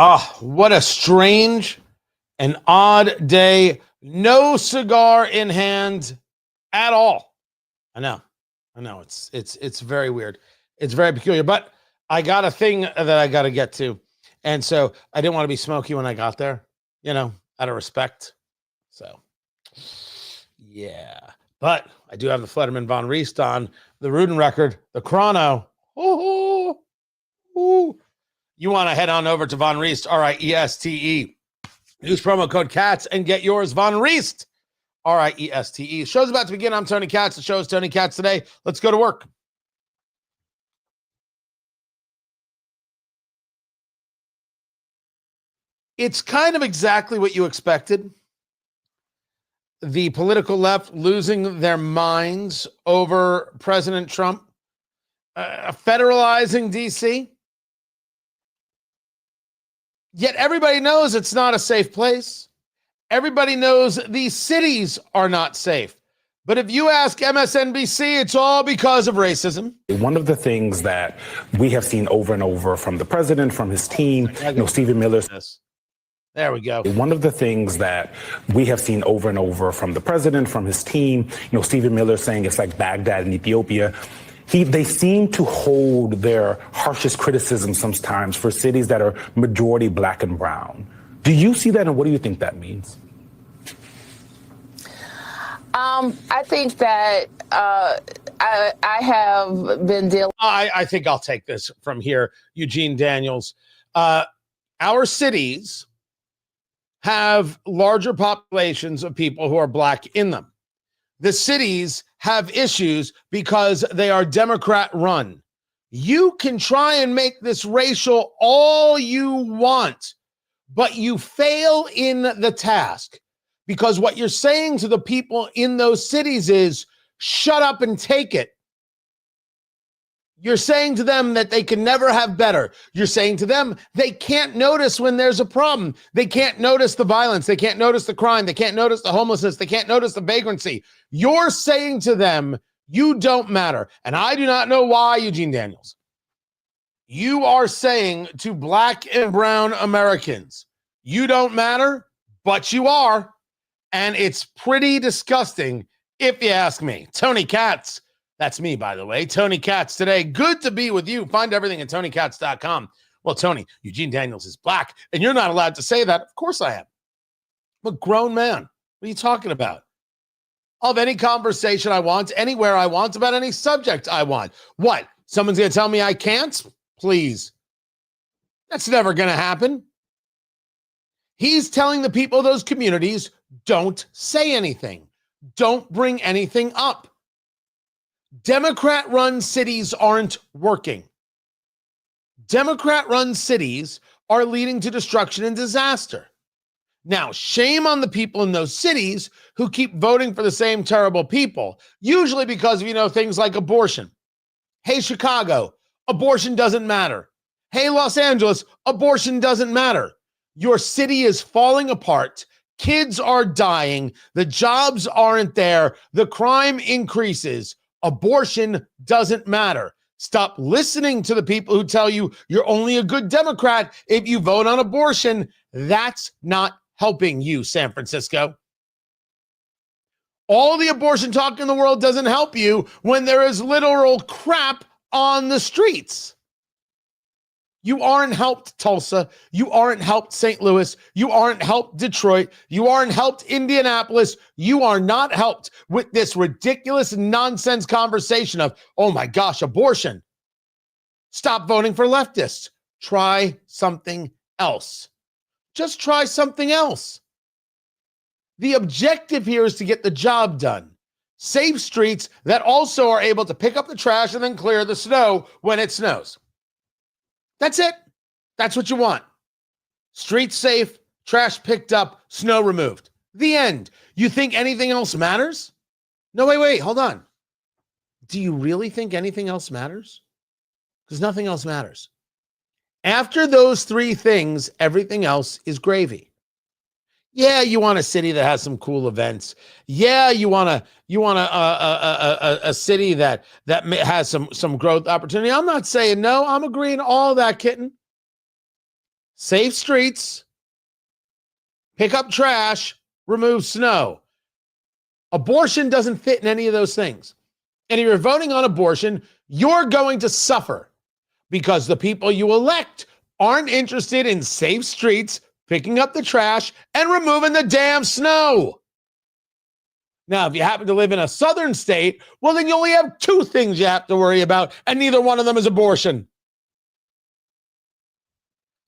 Oh, what a strange and odd day. No cigar in hand at all. I know. It's very weird. It's very peculiar. But I got a thing that I got to get to. And so I didn't want to be smoky when I got there, out of respect. So, yeah. But I do have the Flederman Von Riest on the Rudin record, the Chrono. Ooh. You want to head on over to Von Riest, R-I-E-S-T-E. Use promo code CATS and get yours, Von Riest, R-I-E-S-T-E. Show's about to begin. I'm Tony Katz. The show is Tony Katz Today. Let's go to work. It's kind of exactly what you expected. The political left losing their minds over President Trump, federalizing D.C., yet everybody knows it's not a safe place. Everybody knows these cities are not safe. But if you ask MSNBC, it's all because of racism. One of the things that we have seen over and over from the president, from his team, Stephen Miller. There we go. One of the things that we have seen over and over from the president, from his team, Stephen Miller saying it's like Baghdad in Ethiopia. They seem to hold their harshest criticism sometimes for cities that are majority black and brown. Do you see that, and what do you think that means? I think that I have been dealing. I think I'll take this from here, Eugene Daniels. Our cities have larger populations of people who are black in them. The cities have issues because they are Democrat run. You can try and make this racial all you want, but you fail in the task, because what you're saying to the people in those cities is shut up and take it. You're saying to them that they can never have better. You're saying to them they can't notice when there's a problem. They can't notice the violence. They can't notice the crime. They can't notice the homelessness. They can't notice the vagrancy. You're saying to them, you don't matter. And I do not know why, Eugene Daniels. You are saying to black and brown Americans, you don't matter, but you are. And it's pretty disgusting, if you ask me. Tony Katz. That's me, by the way. Tony Katz Today. Good to be with you. Find everything at TonyKatz.com. Well, Tony, Eugene Daniels is black, and you're not allowed to say that. Of course I am. I'm a grown man. What are you talking about? I'll have any conversation I want, anywhere I want, about any subject I want. What? Someone's going to tell me I can't? Please. That's never going to happen. He's telling the people of those communities, don't say anything. Don't bring anything up. Democrat-run cities aren't working. Democrat-run cities are leading to destruction and disaster. Now, shame on the people in those cities who keep voting for the same terrible people, usually because of, things like abortion. Hey, Chicago, abortion doesn't matter. Hey, Los Angeles, abortion doesn't matter. Your city is falling apart. Kids are dying. The jobs aren't there. The crime increases. Abortion doesn't matter. Stop listening to the people who tell you you're only a good Democrat if you vote on abortion. That's not helping you, San Francisco. All the abortion talk in the world doesn't help you when there is literal crap on the streets. You aren't helped Tulsa. You aren't helped St. Louis. You aren't helped Detroit. You aren't helped Indianapolis. You are not helped with this ridiculous nonsense conversation of, oh my gosh, abortion. Stop voting for leftists. Try something else. Just try something else. The objective here is to get the job done. Safe streets that also are able to pick up the trash and then clear the snow when it snows. That's it. That's what you want. Streets safe, trash picked up, snow removed. The end. You think anything else matters? No, wait, hold on. Do you really think anything else matters? Because nothing else matters. After those three things, everything else is gravy. Yeah, you want a city that has some cool events. Yeah, you want a city that has some growth opportunity. I'm not saying no. I'm agreeing all that, kitten. safe streets, pick up trash, remove snow. Abortion doesn't fit in any of those things. And if you're voting on abortion, you're going to suffer because the people you elect aren't interested in safe streets, picking up the trash, and removing the damn snow. Now, if you happen to live in a southern state, well, then you only have two things you have to worry about, and neither one of them is abortion.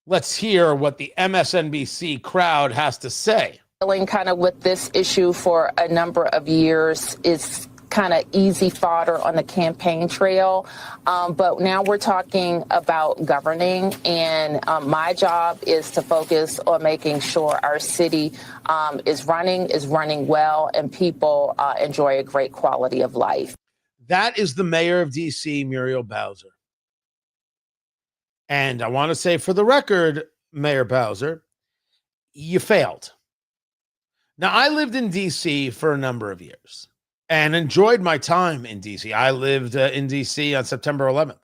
Let's hear what the MSNBC crowd has to say. Kind of with this issue for a number of years is kind of easy fodder on the campaign trail. But now we're talking about governing, and my job is to focus on making sure our city is running well, and people enjoy a great quality of life. That is the mayor of D.C., Muriel Bowser. And I want to say for the record, Mayor Bowser, you failed. Now, I lived in D.C. for a number of years and enjoyed my time in D.C. I lived in D.C. on September 11th.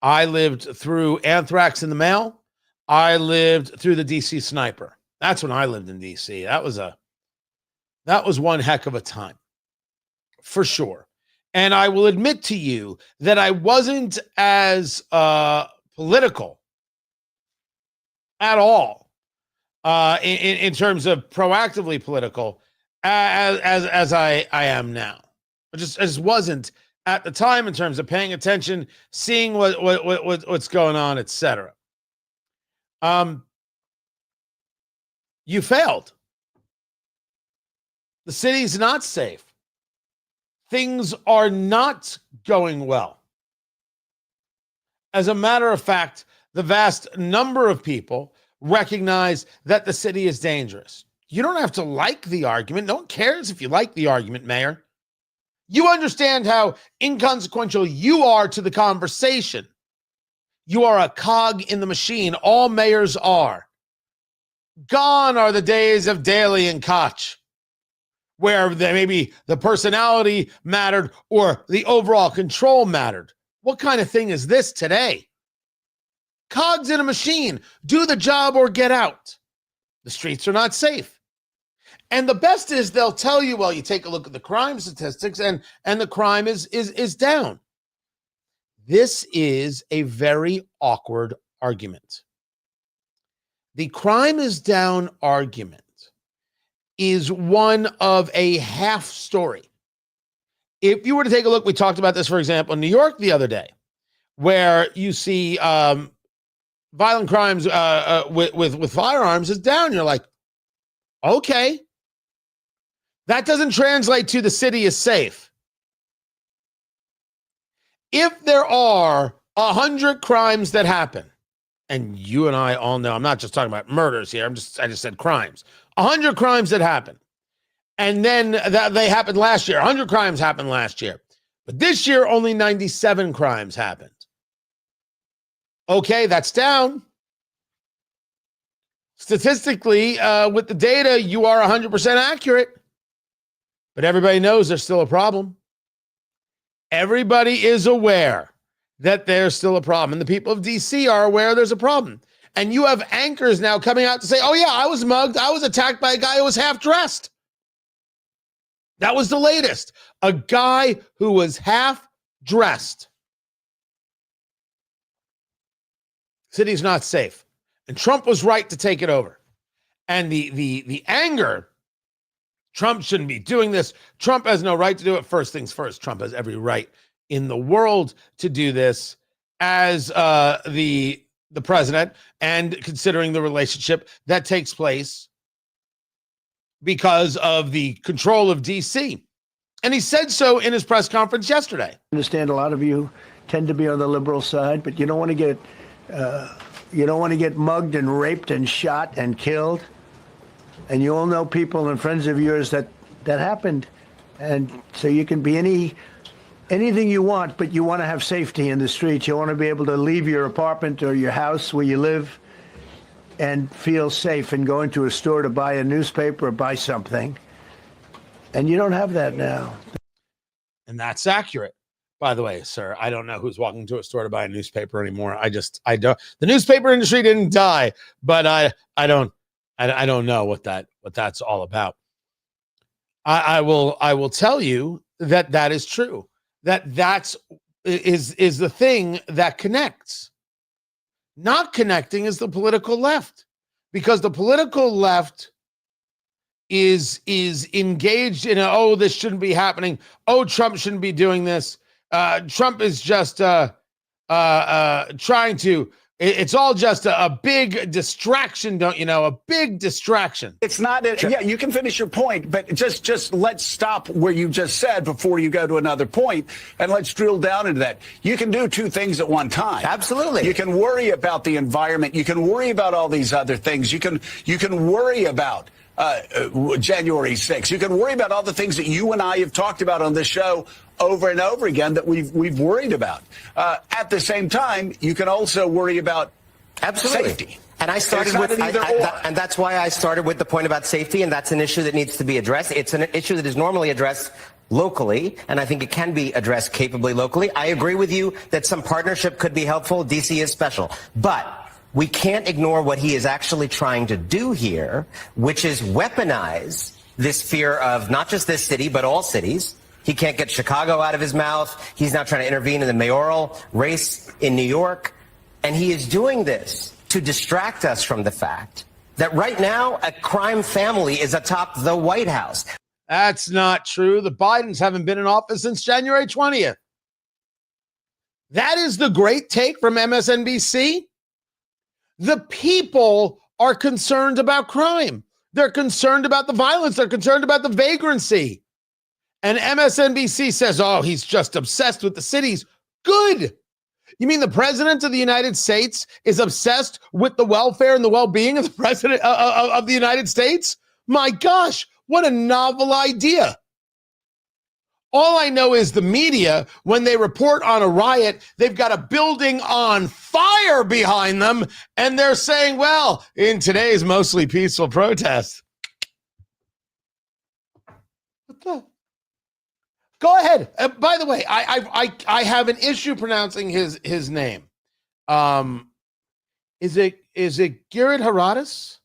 I lived through anthrax in the mail. I lived through the D.C. sniper. That's when I lived in D.C. That was one heck of a time, for sure. And I will admit to you that I wasn't as political at all in terms of proactively political as I am now. I just wasn't at the time in terms of paying attention, seeing what's going on, etc. You failed. The city's not safe. Things are not going well. As a matter of fact, the vast number of people recognize that the city is dangerous. You don't have to like the argument. No one cares if you like the argument, Mayor. You understand how inconsequential you are to the conversation. You are a cog in the machine. All mayors are. Gone are the days of Daley and Koch, where maybe the personality mattered or the overall control mattered. What kind of thing is this today? Cogs in a machine. Do the job or get out. The streets are not safe. And the best is they'll tell you, well, you take a look at the crime statistics and the crime is down. This is a very awkward argument. The crime is down argument is one of a half story. If you were to take a look, we talked about this, for example, in New York the other day, where you see violent crimes with firearms is down. You're like, okay. That doesn't translate to the city is safe. If there are 100 crimes that happen, and you and I all know, I'm not just talking about murders here, I just said crimes. 100 crimes that happen. And then that they happened last year. 100 crimes happened last year. But this year, only 97 crimes happened. Okay, that's down. Statistically, with the data, you are 100% accurate. But everybody knows there's still a problem. Everybody is aware that there's still a problem. And the people of D.C. are aware there's a problem. And you have anchors now coming out to say, oh, yeah, I was mugged. I was attacked by a guy who was half dressed. That was the latest. A guy who was half dressed. City's not safe. And Trump was right to take it over. And the anger, Trump shouldn't be doing this. Trump has no right to do it. First things first, Trump has every right in the world to do this as the president, and considering the relationship that takes place because of the control of D.C. And he said so in his press conference yesterday. I understand a lot of you tend to be on the liberal side, but you don't want to get mugged and raped and shot and killed. And you all know people and friends of yours that happened. And so you can be anything you want, but you want to have safety in the streets. You want to be able to leave your apartment or your house where you live and feel safe and go into a store to buy a newspaper or buy something. And you don't have that now. And that's accurate. By the way, sir, I don't know who's walking to a store to buy a newspaper anymore. I don't. The newspaper industry didn't die, but I don't know what that's all about. I will tell you that is true. That's the thing that connects. Not connecting is the political left, because the political left is engaged in this shouldn't be happening. Oh, Trump shouldn't be doing this. Trump is just trying to. It's all just a big distraction, don't you know? A big distraction. It's not. Yeah, you can finish your point, but just let's stop where you just said before you go to another point, and let's drill down into that. You can do two things at one time. Absolutely. You can worry about the environment. You can worry about all these other things. You can worry about January 6th. You can worry about all the things that you and I have talked about on this show over and over again that we've worried about. At the same time, you can also worry about safety. And I started with, and that's why I started with the point about safety, and that's an issue that needs to be addressed. It's an issue that is normally addressed locally, and I think it can be addressed capably locally. I agree with you that some partnership could be helpful. DC is special, but we can't ignore what he is actually trying to do here, which is weaponize this fear of not just this city, but all cities. He can't get Chicago out of his mouth. He's now trying to intervene in the mayoral race in New York. And he is doing this to distract us from the fact that right now a crime family is atop the White House. That's not true. The Bidens haven't been in office since January 20th. That is the great take from MSNBC. The people are concerned about crime. They're concerned about the violence. They're concerned about the vagrancy. And MSNBC says, oh, he's just obsessed with the cities. Good. You mean the president of the United States is obsessed with the welfare and the well-being of the president of the United States? My gosh, what a novel idea. All I know is the media, when they report on a riot, they've got a building on fire behind them, and they're saying, well, in today's mostly peaceful protest. What the? Go ahead. By the way, I have an issue pronouncing his name. Is it Garrett Haradas?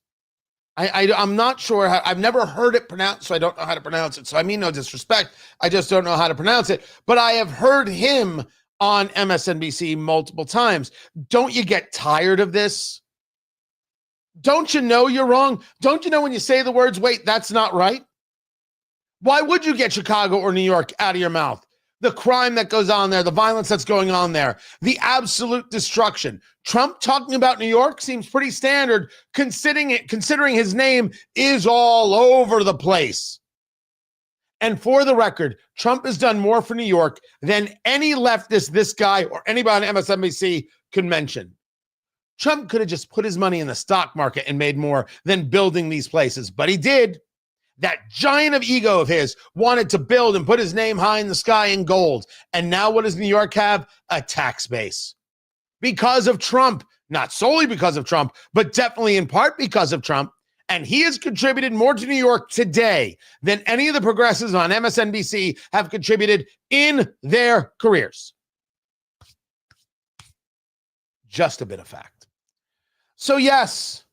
I'm not sure how. I've never heard it pronounced, so I don't know how to pronounce it. So I mean no disrespect. I just don't know how to pronounce it. But I have heard him on MSNBC multiple times. Don't you get tired of this? Don't you know you're wrong? Don't you know when you say the words, wait, that's not right? Why would you get Chicago or New York out of your mouth? The crime that goes on there, the violence that's going on there, the absolute destruction. Trump talking about New York seems pretty standard, considering his name is all over the place. And for the record, Trump has done more for New York than any leftist this guy or anybody on MSNBC could mention. Trump could have just put his money in the stock market and made more than building these places, but he did. That giant of ego of his wanted to build and put his name high in the sky in gold. And now what does New York have? A tax base. Because of Trump. Not solely because of Trump, but definitely in part because of Trump. And he has contributed more to New York today than any of the progressives on MSNBC have contributed in their careers. Just a bit of fact. So yes,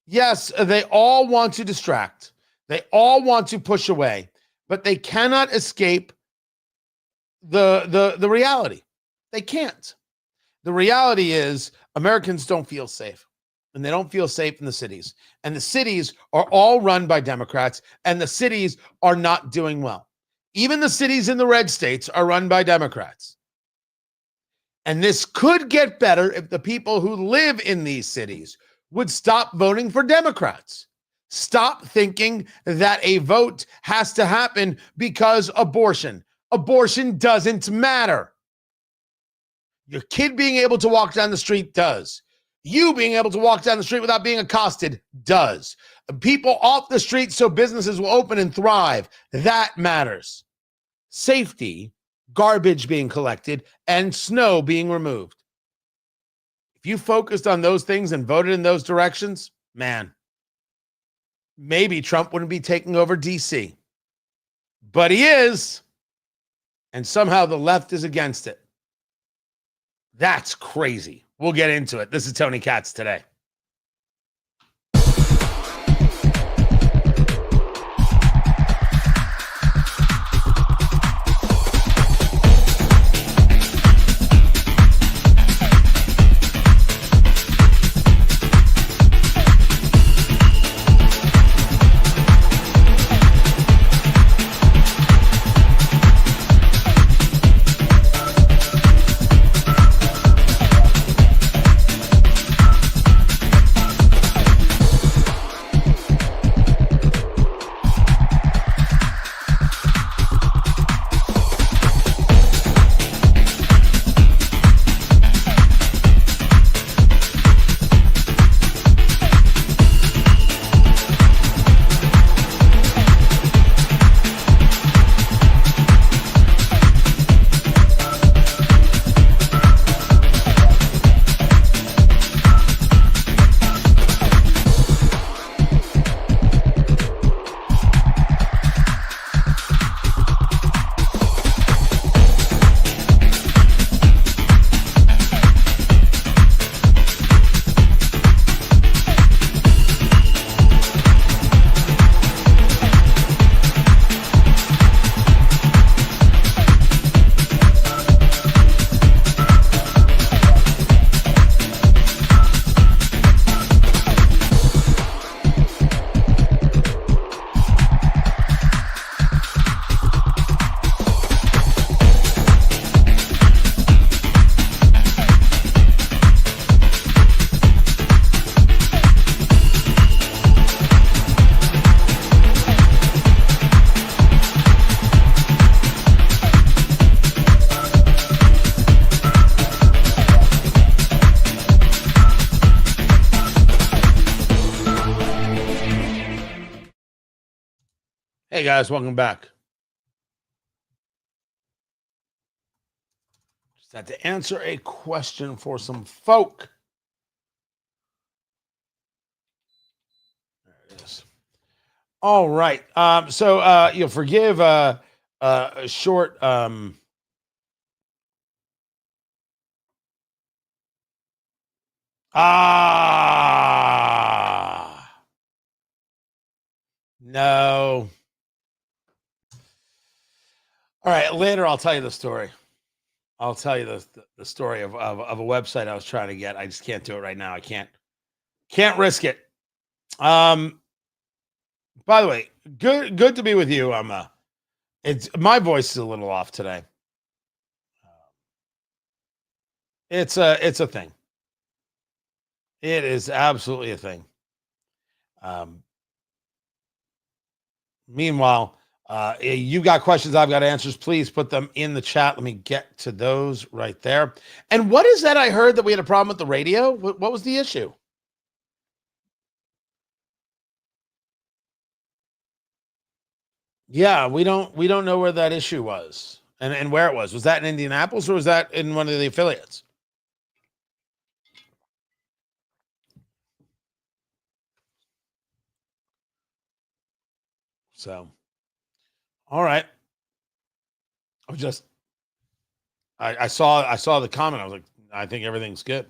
they all want to distract. They all want to push away, but they cannot escape the reality. They can't. The reality is Americans don't feel safe, and they don't feel safe in the cities. And the cities are all run by Democrats, and the cities are not doing well. Even the cities in the red states are run by Democrats. And this could get better if the people who live in these cities would stop voting for Democrats. Stop thinking that a vote has to happen because abortion. Abortion doesn't matter. Your kid being able to walk down the street does. You being able to walk down the street without being accosted does. People off the street so businesses will open and thrive. That matters. Safety, garbage being collected, and snow being removed. If you focused on those things and voted in those directions, man, maybe Trump wouldn't be taking over DC. But he is. and somehow the left is against it. That's crazy. We'll get into it. This is Tony Katz Today. Hey guys, welcome back. Just had to answer a question for some folk. There it is. All right. So you'll forgive a short no. All right, later I'll tell you the story. I'll tell you the story of a website I was trying to get. I just can't do it right now. I can't risk it. By the way, good to be with you. It's my voice is a little off today. It's a thing. It is absolutely a thing. Meanwhile, you got questions, I've got answers. Please put them in the chat. Let me get to those right there. And what is that I heard that we had a problem with the radio? What was the issue? Yeah, we don't know where that issue was and where it was. Was that in Indianapolis or was that in one of the affiliates? So, all right. I saw the comment. I was like, I think everything's good.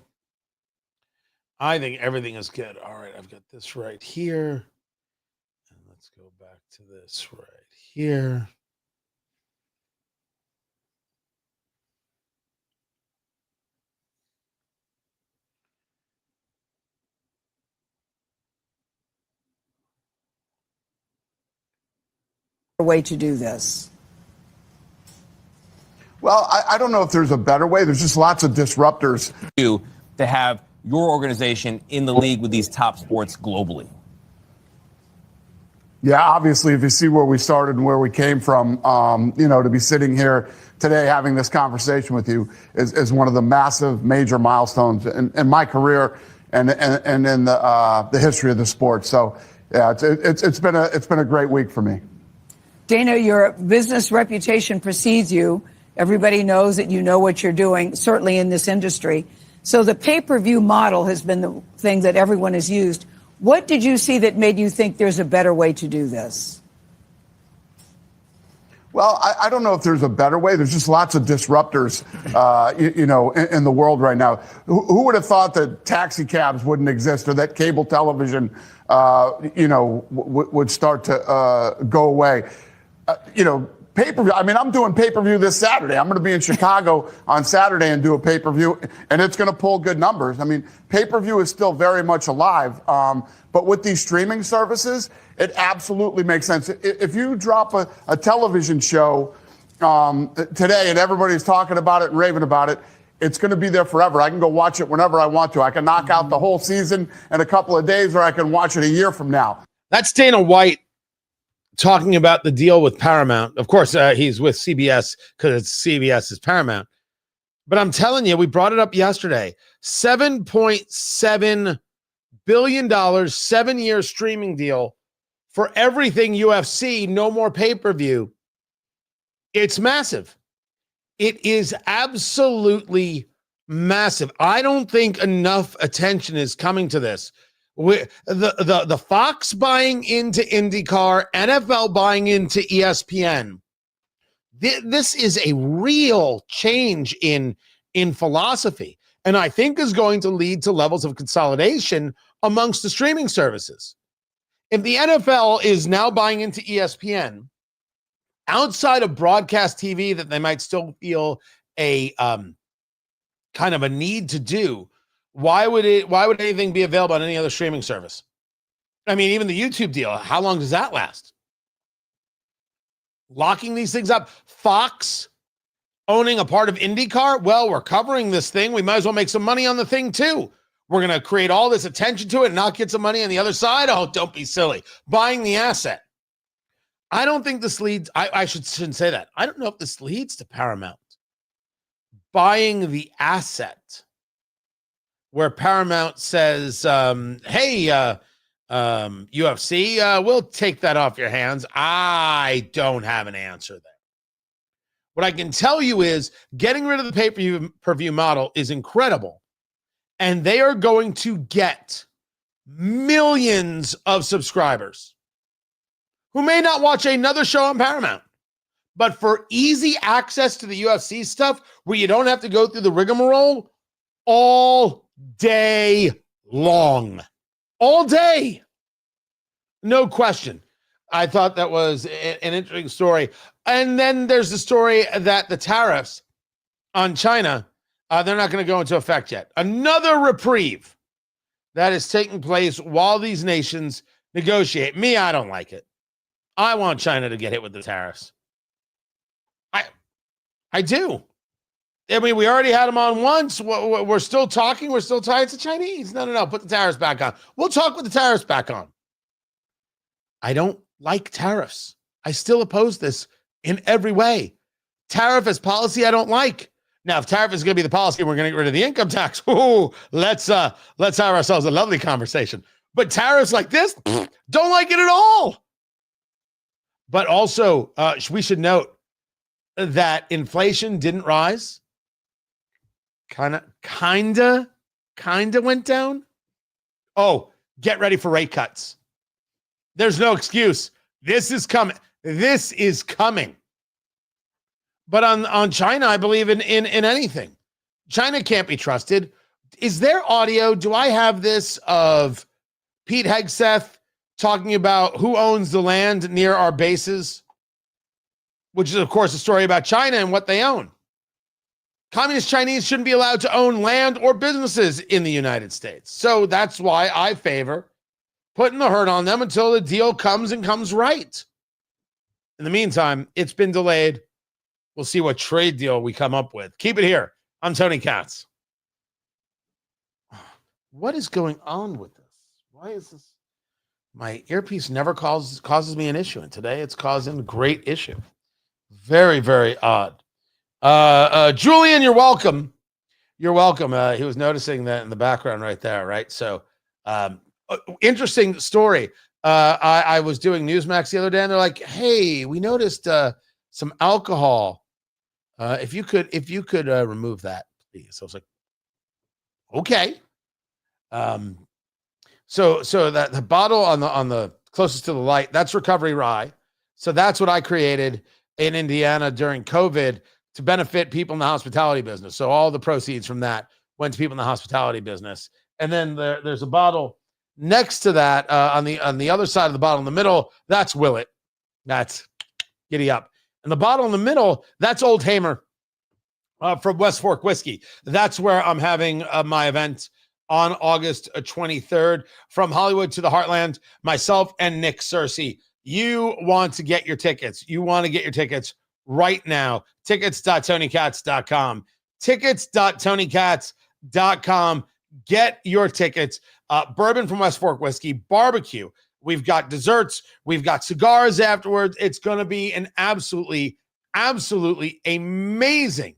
I think everything is good. All right, I've got this right here. And let's go back to this right here. Way to do this? Well, I don't know if there's a better way. There's just lots of disruptors. To have your organization in the league with these top sports globally? Yeah, obviously, if you see where we started and where we came from, to be sitting here today having this conversation with you is one of the massive, major milestones in my career and in the history of the sport. So, yeah, it's been a great week for me. Dana, your business reputation precedes you. Everybody knows that you know what you're doing, certainly in this industry. So the pay-per-view model has been the thing that everyone has used. What did you see that made you think there's a better way to do this? Well, I don't know if there's a better way. There's just lots of disruptors, in the world right now. Who would have thought that taxi cabs wouldn't exist or that cable television, would start to go away? Pay-per-view. I mean, I'm doing pay-per-view this Saturday. I'm going to be in Chicago on Saturday and do a pay-per-view, and it's going to pull good numbers. I mean, pay-per-view is still very much alive. But with these streaming services, it absolutely makes sense. If you drop a television show today and everybody's talking about it and raving about it, it's going to be there forever. I can go watch it whenever I want to. I can knock out the whole season in a couple of days, or I can watch it a year from now. That's Dana White talking about the deal with Paramount. Of course, he's with CBS because CBS is Paramount. But I'm telling you, we brought it up yesterday. $7.7 billion, 7-year streaming deal for everything UFC, no more pay-per-view. It's massive. It is absolutely massive. I don't think enough attention is coming to this. The Fox buying into IndyCar, NFL buying into ESPN. This is a real change in philosophy, and I think is going to lead to levels of consolidation amongst the streaming services. If the NFL is now buying into ESPN, outside of broadcast TV that they might still feel a kind of a need to do, why would anything be available on any other streaming service? I mean, even the YouTube deal, how long does that last? Locking these things up. Fox owning a part of IndyCar. Well, we're covering this thing. We might as well make some money on the thing too. We're going to create all this attention to it and not get some money on the other side. Oh, don't be silly. Buying the asset. I don't think this leads, I shouldn't say that. I don't know if this leads to Paramount buying the asset where Paramount says, hey, UFC, we'll take that off your hands. I don't have an answer there. What I can tell you is getting rid of the pay-per-view model is incredible. And they are going to get millions of subscribers who may not watch another show on Paramount. But for easy access to the UFC stuff where you don't have to go through the rigmarole all day long. All day. No question. I thought that was an interesting story. And then there's the story that the tariffs on China, they're not going to go into effect yet. Another reprieve that is taking place while these nations negotiate. Me, I don't like it. I want China to get hit with the tariffs. I do. I mean, we already had them on once. We're still talking. We're still tied to Chinese. No. Put the tariffs back on. We'll talk with the tariffs back on. I don't like tariffs. I still oppose this in every way. Tariff as policy, I don't like. Now, if tariff is going to be the policy and we're going to get rid of the income tax, let's have ourselves a lovely conversation. But tariffs like this, don't like it at all. But also, we should note that inflation didn't rise. Kinda went down. Oh, get ready for rate cuts. There's no excuse. This is coming. But on China, I believe in anything. China can't be trusted. Is there audio? Do I have this of Pete Hegseth talking about who owns the land near our bases? Which is, of course, a story about China and what they own. Communist Chinese shouldn't be allowed to own land or businesses in the United States. So that's why I favor putting the hurt on them until the deal comes right. In the meantime, it's been delayed. We'll see what trade deal we come up with. Keep it here. I'm Tony Katz. What is going on with this? Why is this? My earpiece never causes me an issue, and today it's causing a great issue. Very, very odd. Julian, you're welcome. You're welcome. He was noticing that in the background right there, right? So, interesting story. I was doing Newsmax the other day, and they're like, "Hey, we noticed some alcohol. If you could remove that, please." I was like, "Okay." So that the bottle on the closest to the light, that's recovery rye. So that's what I created. in Indiana during COVID to benefit people in the hospitality business. So all the proceeds from that went to people in the hospitality business. And then there's a bottle next to that on the other side of the bottle in the middle. That's Willet. That's giddy up. And the bottle in the middle, that's Old Hamer from West Fork Whiskey. That's where I'm having my event on August 23rd. From Hollywood to the Heartland, myself and Nick Searcy. You want to get your tickets. You want to get your tickets right now. Tickets.tonykatz.com. Tickets.tonykatz.com. Get your tickets. Bourbon from West Fork Whiskey, barbecue. We've got desserts. We've got cigars afterwards. It's going to be an absolutely amazing,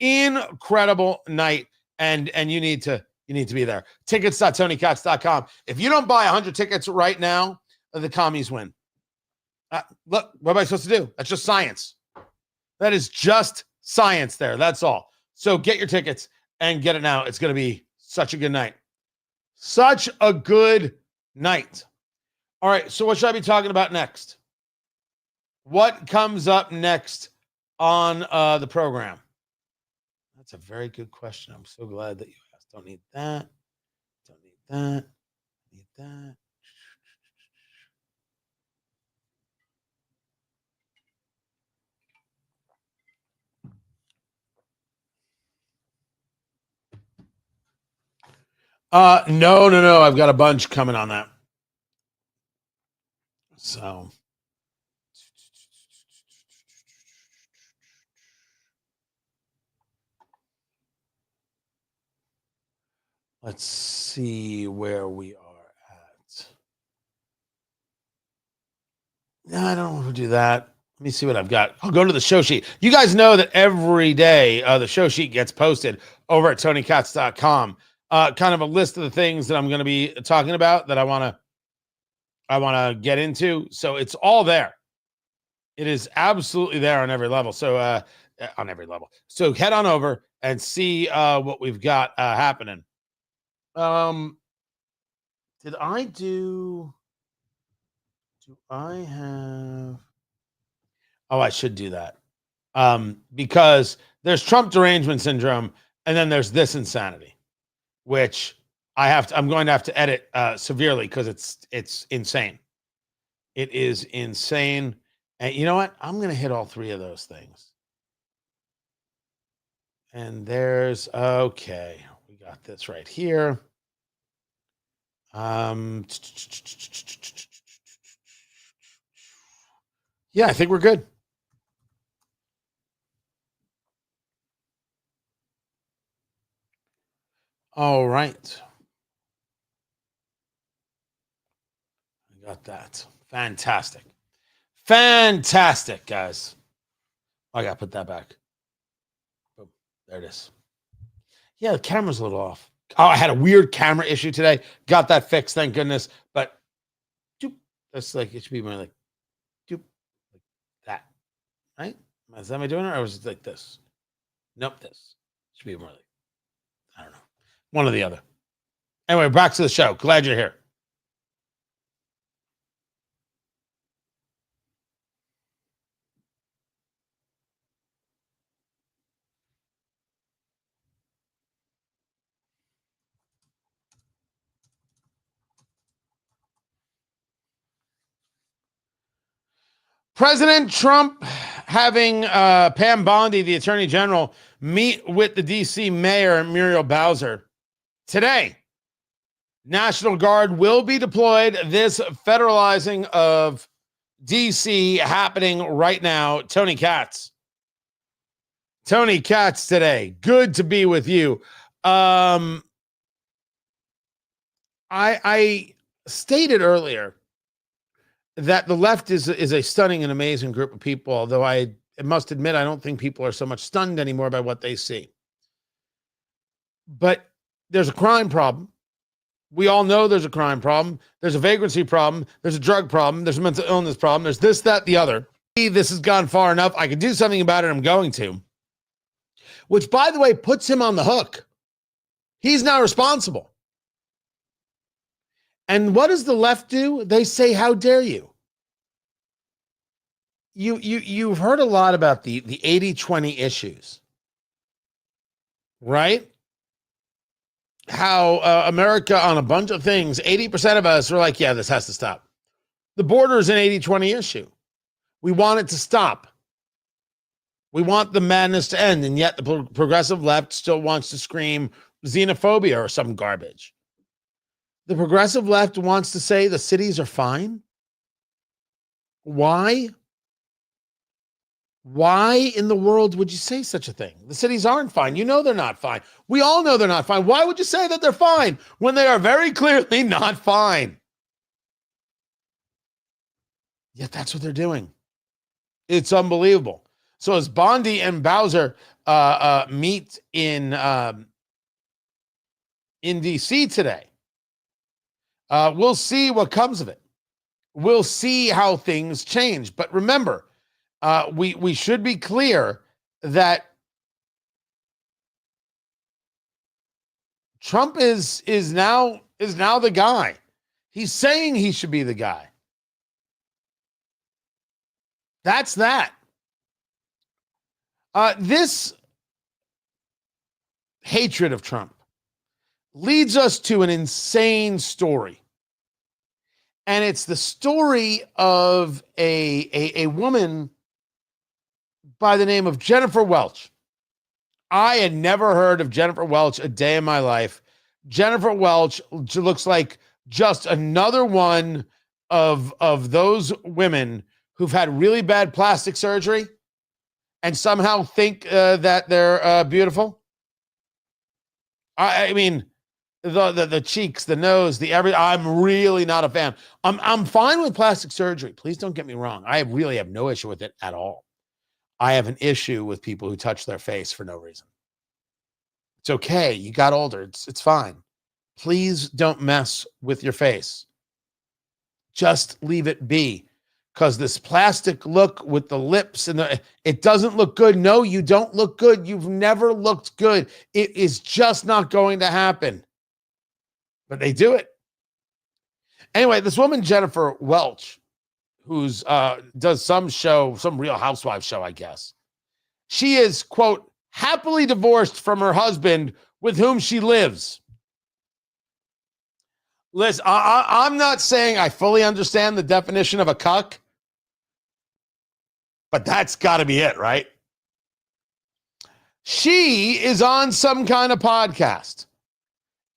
incredible night. And you need to be there. Tickets.tonykatz.com. If you don't buy 100 tickets right now, the commies win. Look, what am I supposed to do? That's just science. That is just science there. That's all. So get your tickets and get it now. It's going to be such a good night. Such a good night. All right. So what should I be talking about next? What comes up next on the program? That's a very good question. I'm so glad that you asked. Don't need that. Don't need that. Need that. No. I've got a bunch coming on that. So let's see where we are at. No, I don't want to do that. Let me see what I've got. I'll go to the show sheet. You guys know that every day the show sheet gets posted over at tonykatz.com. Kind of a list of the things that I'm going to be talking about that I want to get into. So it's all there. It is absolutely there on every level. So on every level. So head on over and see what we've got happening. Did I do I have? Oh, I should do that. Because there's Trump derangement syndrome, and then there's this insanity, which I'm going to have to edit severely because it's insane. It is insane. And you know what? I'm going to hit all three of those things. And okay, we got this right here. Yeah, I think we're good. All right. I got that. Fantastic. Fantastic, guys. I got to put that back. Boom. There it is. Yeah, the camera's a little off. Oh, I had a weird camera issue today. Got that fixed, thank goodness. But that's like, it should be more like that. Right? Is that my doing it? Or was it like this? Nope, this. Should be more like, I don't know. One or the other. Anyway, back to the show. Glad you're here. President Trump having Pam Bondi, the Attorney General, meet with the D.C. Mayor Muriel Bowser today. National Guard will be deployed. This federalizing of D.C. happening right now. Tony Katz. Tony Katz today. Good to be with you. I stated earlier that the left is a stunning and amazing group of people, although I must admit I don't think people are so much stunned anymore by what they see. But there's a crime problem. We all know there's a crime problem. There's a vagrancy problem. There's a drug problem. There's a mental illness problem. There's this, that, the other. This has gone far enough. I can do something about it. I'm going to. Which, by the way, puts him on the hook. He's not responsible. And what does the left do? They say, how dare you? you've heard a lot about the 80-20 issues, right? How America on a bunch of things, 80% of us are like, yeah, this has to stop. The border is an 80-20 issue. We want it to stop. We want the madness to end, and yet the progressive left still wants to scream xenophobia or some garbage. The progressive left wants to say the cities are fine. Why? Why in the world would you say such a thing? The cities aren't fine. You know they're not fine. We all know they're not fine. Why would you say that they're fine when they are very clearly not fine? Yet that's what they're doing. It's unbelievable. So as Bondi and Bowser meet in D.C. today, we'll see what comes of it. We'll see how things change. But remember, we should be clear that Trump is now the guy. He's saying he should be the guy. That's that. This hatred of Trump leads us to an insane story. And it's the story of a woman by the name of Jennifer Welch. I had never heard of Jennifer Welch a day in my life. Jennifer Welch looks like just another one of those women who've had really bad plastic surgery and somehow think that they're beautiful. I mean, the cheeks, the nose, the every. I'm really not a fan. I'm fine with plastic surgery. Please don't get me wrong. I really have no issue with it at all. I have an issue with people who touch their face for no reason. It's okay. You got older. It's fine. Please don't mess with your face. Just leave it be. Because this plastic look with the lips and it doesn't look good. No, you don't look good. You've never looked good. It is just not going to happen. But they do it. Anyway, this woman, Jennifer Welch, who's does some show, some Real Housewives show, I guess. She is, quote, happily divorced from her husband with whom she lives. Listen, I'm not saying I fully understand the definition of a cuck, but that's got to be it, right? She is on some kind of podcast,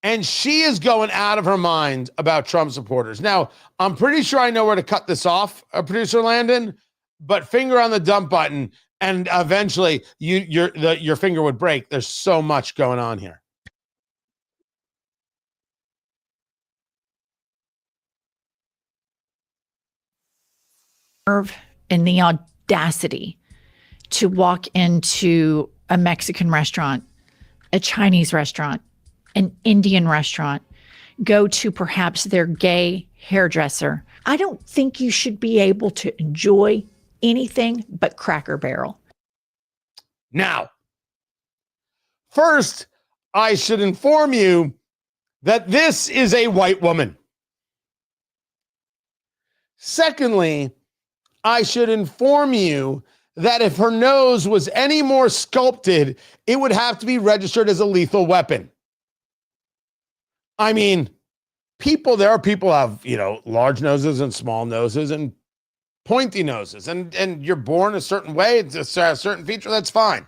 and she is going out of her mind about Trump supporters. Now, I'm pretty sure I know where to cut this off, producer Landon, but finger on the dump button, and eventually your finger would break. There's so much going on here. And the audacity to walk into a Mexican restaurant, a Chinese restaurant, an Indian restaurant, go to perhaps their gay hairdresser. I don't think you should be able to enjoy anything but Cracker Barrel. Now, first, I should inform you that this is a white woman. Secondly, I should inform you that if her nose was any more sculpted, it would have to be registered as a lethal weapon. I mean, there are people who have, large noses and small noses and pointy noses, and you're born a certain way, it's a certain feature, that's fine.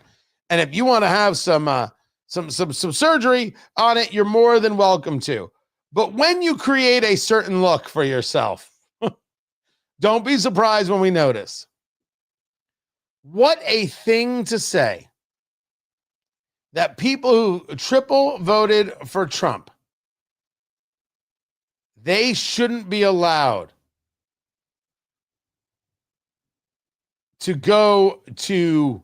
And if you want to have some surgery on it, you're more than welcome to. But when you create a certain look for yourself, don't be surprised when we notice. What a thing to say that people who triple voted for Trump, they shouldn't be allowed to go to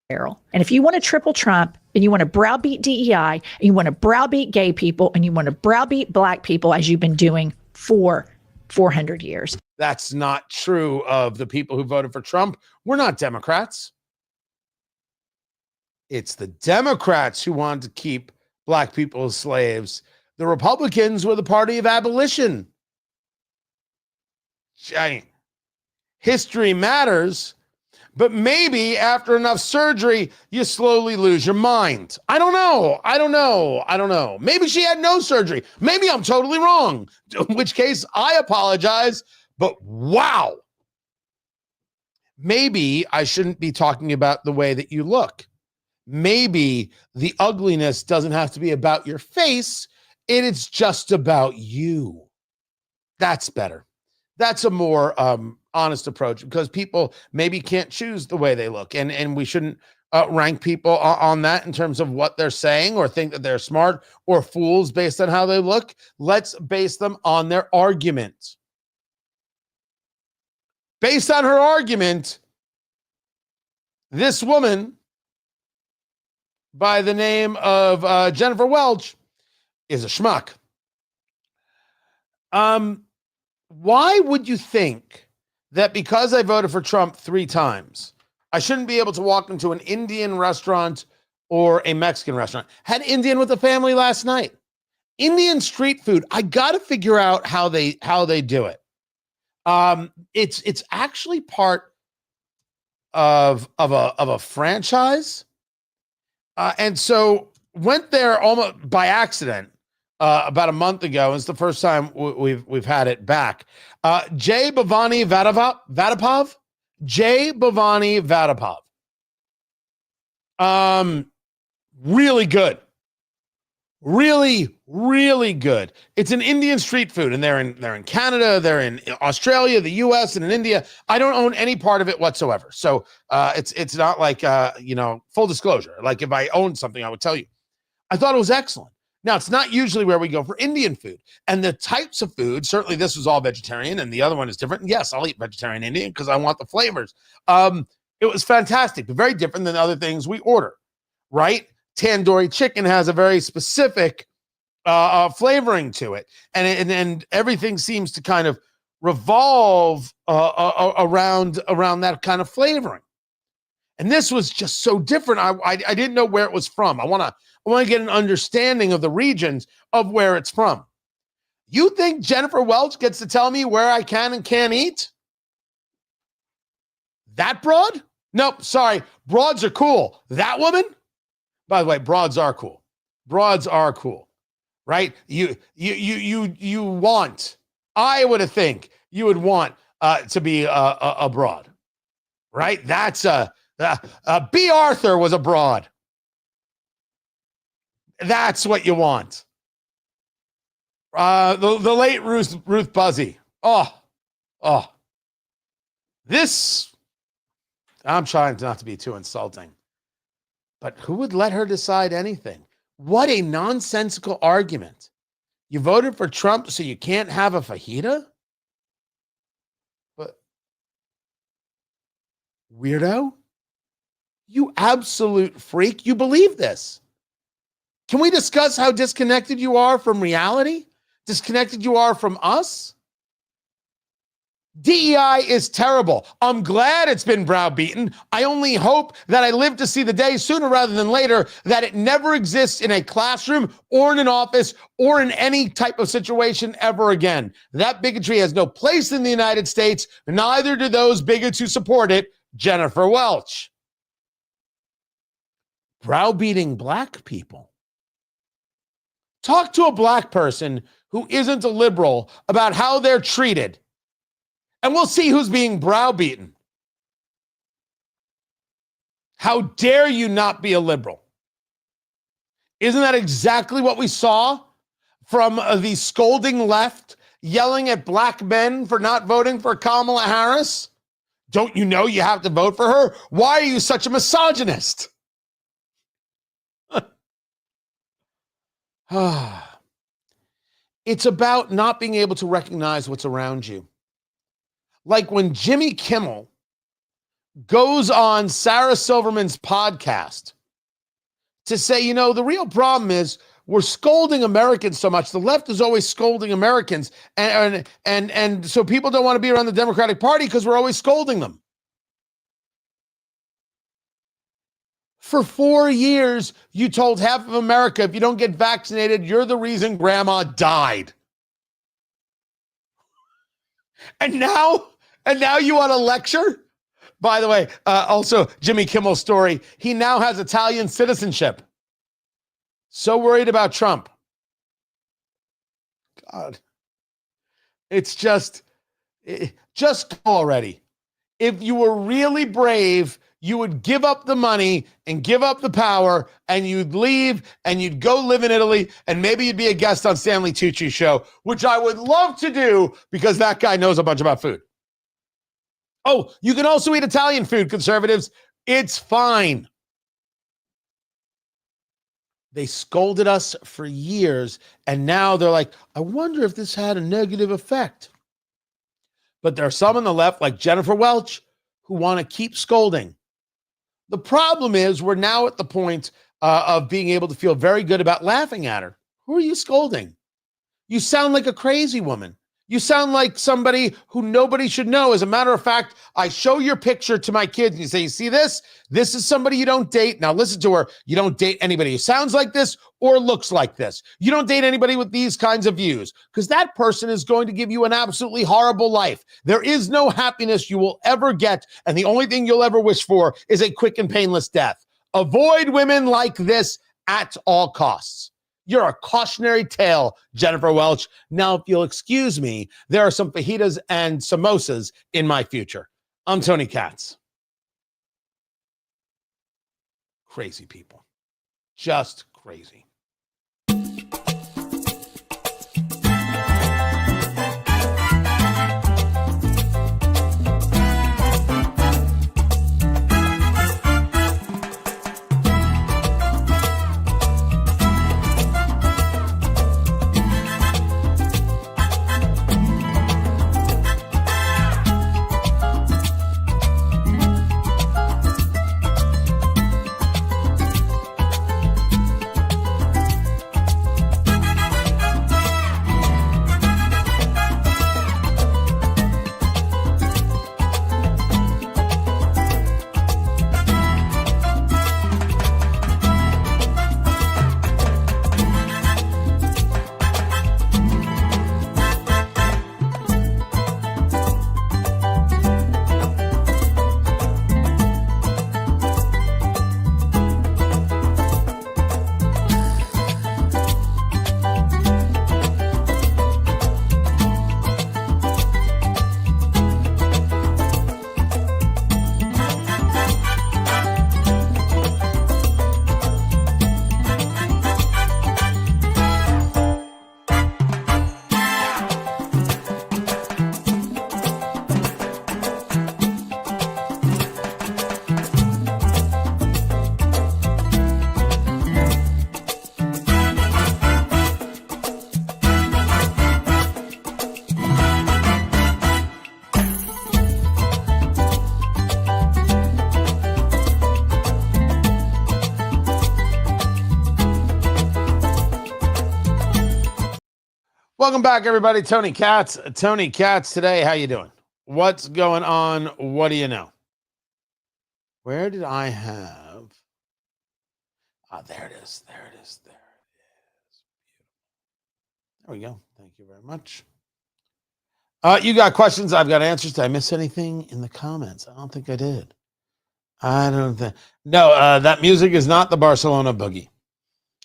Barrel. And if you want to triple Trump and you want to browbeat DEI and you want to browbeat gay people and you want to browbeat black people as you've been doing for 400 years. That's not true of the people who voted for Trump. We're not Democrats. It's the Democrats who want to keep black people as slaves. The Republicans were the party of abolition. history matters, but maybe after enough surgery, you slowly lose your mind. I don't know. Maybe she had no surgery. Maybe I'm totally wrong, in which case I apologize, but wow. Maybe I shouldn't be talking about the way that you look. Maybe the ugliness doesn't have to be about your face. It's just about you. That's better. That's a more honest approach, because people maybe can't choose the way they look. And we shouldn't rank people on that in terms of what they're saying or think that they're smart or fools based on how they look. Let's base them on their argument. Based on her argument, this woman by the name of Jennifer Welch is a schmuck. Why would you think that because I voted for Trump 3 times, I shouldn't be able to walk into an Indian restaurant or a Mexican restaurant? Had Indian with the family last night. Indian street food, I got to figure out how they do it. It's actually part of a franchise. And so went there almost by accident about a month ago. It's the first time we've had it back. Jay Bhavani Vadapov. Jay Bhavani Vadapov. Really good. Really, really good. It's an Indian street food, and they're in Canada, they're in Australia, the US, and in India. I don't own any part of it whatsoever. So it's not like full disclosure. Like if I owned something, I would tell you. I thought it was excellent. Now, it's not usually where we go for Indian food. And the types of food, certainly this was all vegetarian, and the other one is different. And yes, I'll eat vegetarian Indian because I want the flavors. It was fantastic, but very different than other things we order, right? Tandoori chicken has a very specific flavoring to it. And everything seems to kind of revolve around that kind of flavoring. And this was just so different. I didn't know where it was from. I want to get an understanding of the regions of where it's from. You think Jennifer Welch gets to tell me where I can and can't eat? That broad? Nope, sorry. Broads are cool. That woman? By the way, broads are cool. Broads are cool, right? You want, I would think you would want to be a broad, right? That's B. Arthur was a broad. That's what you want. The late Ruth Buzzy. Oh. This, I'm trying not to be too insulting, but who would let her decide anything? What a nonsensical argument. You voted for Trump so you can't have a fajita? But weirdo? You absolute freak. You believe this. Can we discuss how disconnected you are from reality? Disconnected you are from us? DEI is terrible. I'm glad it's been browbeaten. I only hope that I live to see the day sooner rather than later that it never exists in a classroom or in an office or in any type of situation ever again. That bigotry has no place in the United States. Neither do those bigots who support it. Jennifer Welch. Browbeating black people. Talk to a black person who isn't a liberal about how they're treated, and we'll see who's being browbeaten. How dare you not be a liberal? Isn't that exactly what we saw from the scolding left yelling at black men for not voting for Kamala Harris? Don't you know you have to vote for her? Why are you such a misogynist? It's about not being able to recognize what's around you. Like when Jimmy Kimmel goes on Sarah Silverman's podcast to say, the real problem is we're scolding Americans so much. The left is always scolding Americans. And so people don't want to be around the Democratic Party because we're always scolding them. For 4 years, you told half of America, if you don't get vaccinated, you're the reason grandma died. And now And now you want to lecture? By the way, also Jimmy Kimmel's story, he now has Italian citizenship. So worried about Trump. God. It's just go already. If you were really brave, you would give up the money and give up the power, and you'd leave and you'd go live in Italy, and maybe you'd be a guest on Stanley Tucci's show, which I would love to do because that guy knows a bunch about food. Oh, you can also eat Italian food, conservatives. It's fine. They scolded us for years, and now they're like, I wonder if this had a negative effect. But there are some on the left, like Jennifer Welch, who want to keep scolding. The problem is we're now at the point of being able to feel very good about laughing at her. Who are you scolding? You sound like a crazy woman. You sound like somebody who nobody should know. As a matter of fact, I show your picture to my kids and you say, you see this? This is somebody you don't date. Now listen to her. You don't date anybody who sounds like this or looks like this. You don't date anybody with these kinds of views because that person is going to give you an absolutely horrible life. There is no happiness you will ever get. And the only thing you'll ever wish for is a quick and painless death. Avoid women like this at all costs. You're a cautionary tale, Jennifer Welch. Now, if you'll excuse me, there are some fajitas and samosas in my future. I'm Tony Katz. Crazy people. Just crazy. Welcome back, everybody. Tony Katz. Tony Katz today. How you doing? What's going on? What do you know? Where did I have? There it is. There it is. There it is. There we go. Thank you very much. You got questions. I've got answers. Did I miss anything in the comments? I don't think I did. I don't think. No, that music is not the Barcelona boogie.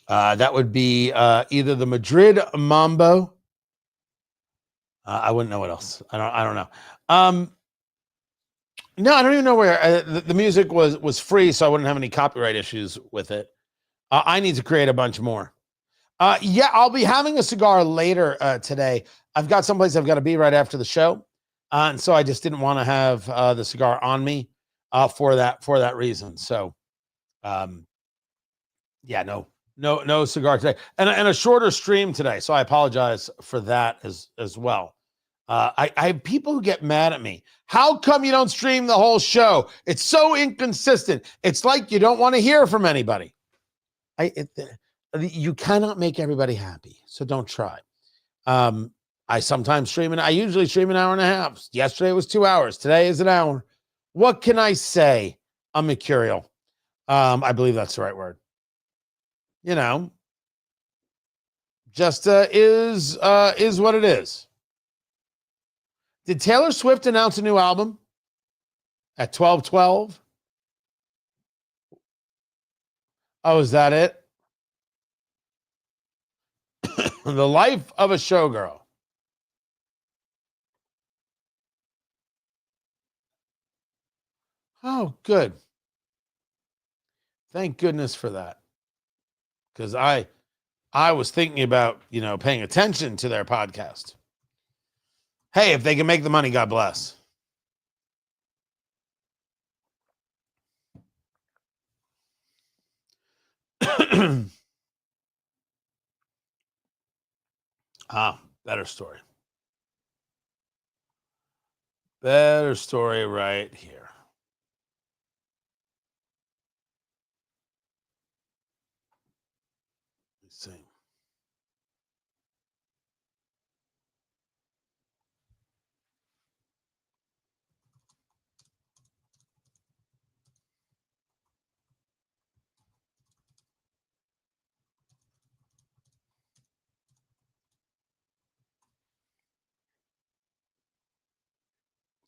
That would be either the Madrid Mambo. I wouldn't know what else. I don't know. No, I don't even know where the music was free, so I wouldn't have any copyright issues with it. I need to create a bunch more. Yeah, I'll be having a cigar later today. I've got someplace I've got to be right after the show, and so I just didn't want to have the cigar on me for that reason. So, yeah, no cigar today, and a shorter stream today. So I apologize for that as well. I have people who get mad at me. How come you don't stream the whole show? It's so inconsistent. It's like you don't want to hear from anybody. You cannot make everybody happy, so don't try. I sometimes stream, and I usually stream an hour and a half. Yesterday it was 2 hours. Today is an hour. What can I say? I'm mercurial. I believe that's the right word. You know, just is what it is. Did Taylor Swift announce a new album at 12:12? Oh, is that it? The Life of a Showgirl. Oh, good. Thank goodness for that. Because I was thinking about, paying attention to their podcast. Hey, if they can make the money, God bless. Better story. Better story right here. Let's see.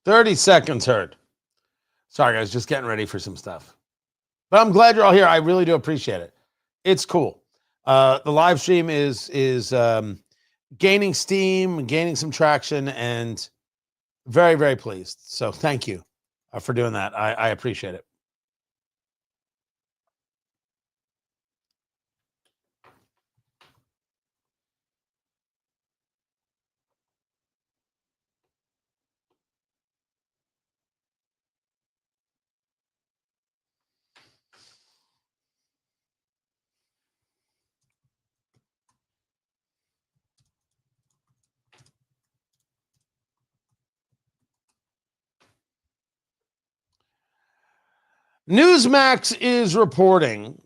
"30 seconds heard." Sorry, guys, just getting ready for some stuff. But I'm glad you're all here. I really do appreciate it. It's cool. The live stream is gaining steam, gaining some traction, and very, very pleased. So thank you for doing that. I appreciate it. Newsmax is reporting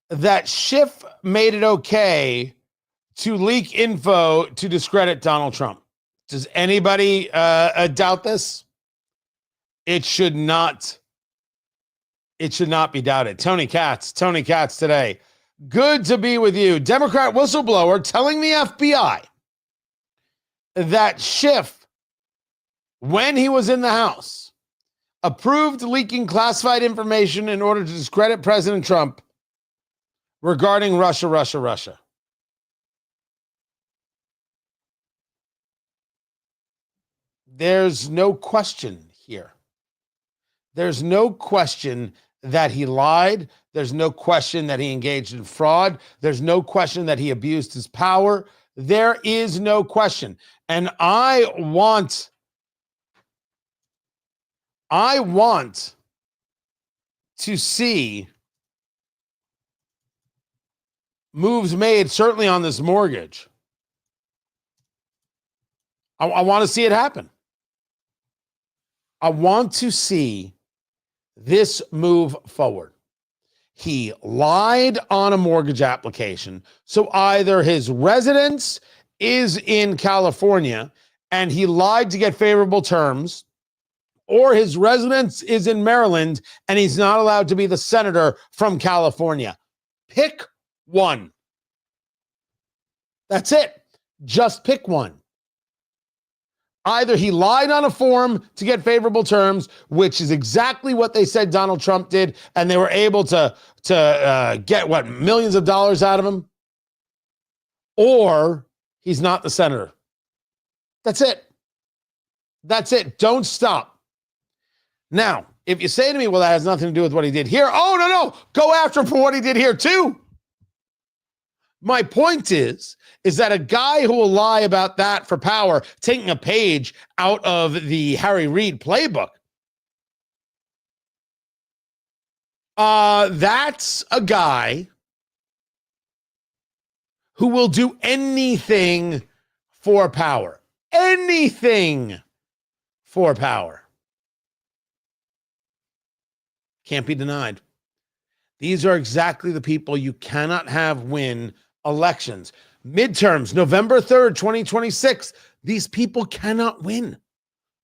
that Schiff made it okay to leak info to discredit Donald Trump. Does anybody doubt this? It should not be doubted. Tony Katz today. Good to be with you. Democrat whistleblower telling the FBI that Schiff, when he was in the House, approved leaking classified information in order to discredit President Trump regarding Russia. There's no question here. There's no question that he lied. There's no question that he engaged in fraud. There's no question that he abused his power. There is no question. And I want to see moves made, certainly on this mortgage. I want to see it happen. I want to see this move forward. He lied on a mortgage application. So either his residence is in California and he lied to get favorable terms, or his residence is in Maryland and he's not allowed to be the senator from California. Pick one. That's it. Just pick one. Either he lied on a form to get favorable terms, which is exactly what they said Donald Trump did, and they were able to get, millions of dollars out of him, or he's not the senator. That's it. That's it. Don't stop. Now, if you say to me, well, that has nothing to do with what he did here. Oh, no. Go after him for what he did here, too. My point is that a guy who will lie about that for power, taking a page out of the Harry Reid playbook, that's a guy who will do anything for power. Anything for power. Can't be denied. These are exactly the people you cannot have win elections. Midterms, November 3rd, 2026. These people cannot win.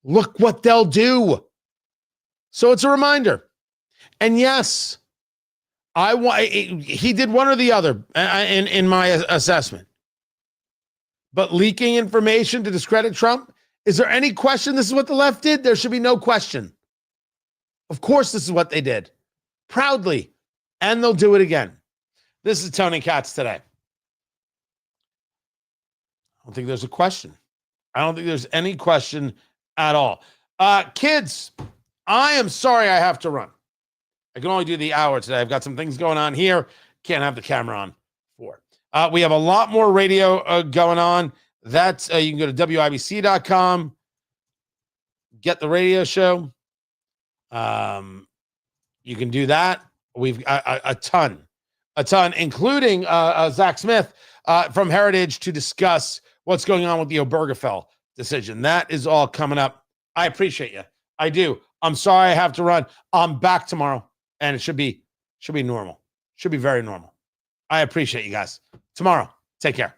Look what they'll do. So it's a reminder. And yes, he did one or the other in my assessment. But leaking information to discredit Trump Is there any question this is what the left did? There should be no question. Of course, this is what they did. Proudly. And they'll do it again. This is Tony Katz today. I don't think there's a question. I don't think there's any question at all. Kids, I am sorry I have to run. I can only do the hour today. I've got some things going on here. Can't have the camera on for. We have a lot more radio going on. That's you can go to WIBC.com, get the radio show. You can do that. We've a ton, including Zach Smith from Heritage to discuss what's going on with the Obergefell decision. That is all coming up. I appreciate you. I do. I'm sorry I have to run. I'm back tomorrow, and it should be normal. Should be very normal. I appreciate you guys. Tomorrow. Take care.